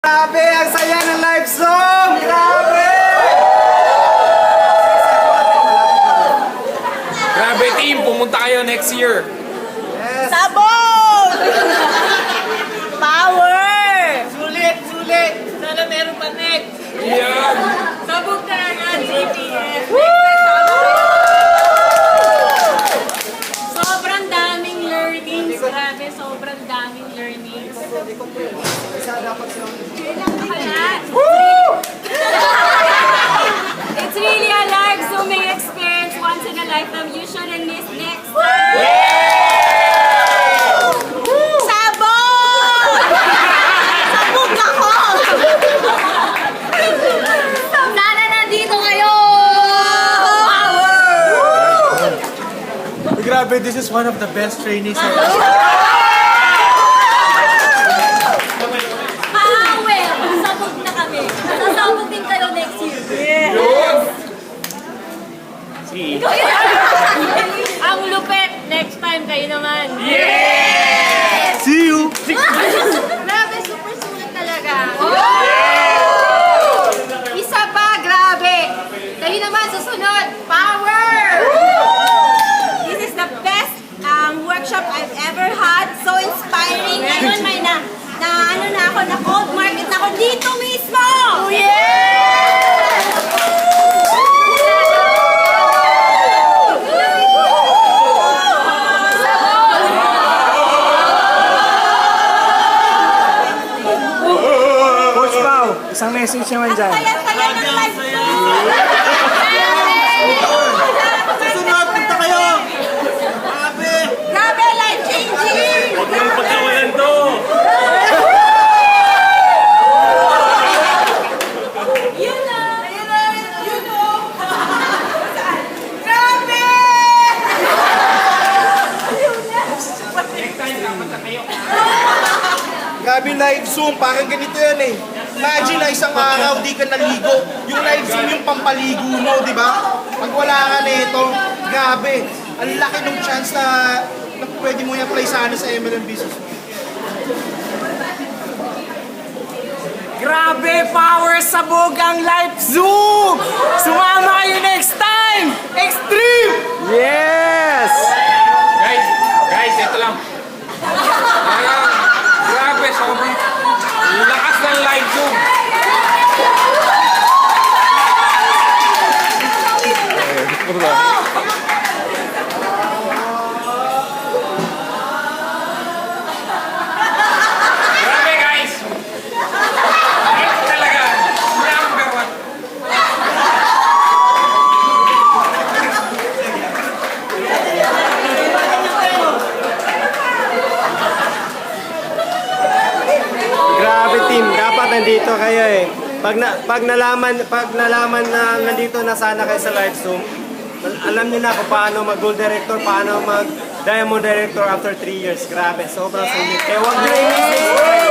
Grabe, ang saya ng live Zoom! Grabe! Grabe team, pumunta kayo next year. Yes! Sabog! Power! Sulit! Sulit! Sana meron pa next! Yan! Sabog na agad, CPF! Sobrang daming learnings. Grabe, sobrang daming learnings. It's really a live Zooming experience once in a lifetime. You shouldn't miss next time. Sabog! Sabog ako! Sana nandito kayo! Grabe, this is one of the best trainings I've Sabog na kami. Sasabog din kayo next year. Ang lupet! Next time kayo naman. See you! Grabe, super sulit talaga. Isa pa, grabe. Kayo naman, susunod. Power! This is the best workshop I've ever had. So inspiring. Ngayon may na cold market na ako dito mismo! Oh, Coach Pao, isang message naman dyan. Saya ng live Zoom! Susunod, punta kayo! Grabe! Grabe, life changing! Huwag nang pagkawalan to! Yun na! Grabe! Grabe live Zoom, parang ganito yan eh. Imagine na isang araw di ka naligo. Yung live Zoom yung pampaligo mo, di ba? Pag wala ka nito, grabe. Ang laki ng chance na pwede mo i-apply sana sa MLM business mo. Grabe, power sabog ang live Zoom! Sumama kayo next time! Extreme! Yes! Guys, ito lang. Parang, grabe, sobrang lakas ng live Zoom. Grabe guys! Ito talaga, number one. Grabe team, dapat nandito kayo eh. Pag nalaman na nandito na sana kayo sa live Zoom, alam niyo na kung paano mag-gold director, paano mag-diamond director after 3 years. Grabe, sobrang sulit. Kaya huwag niyo i-miss next time.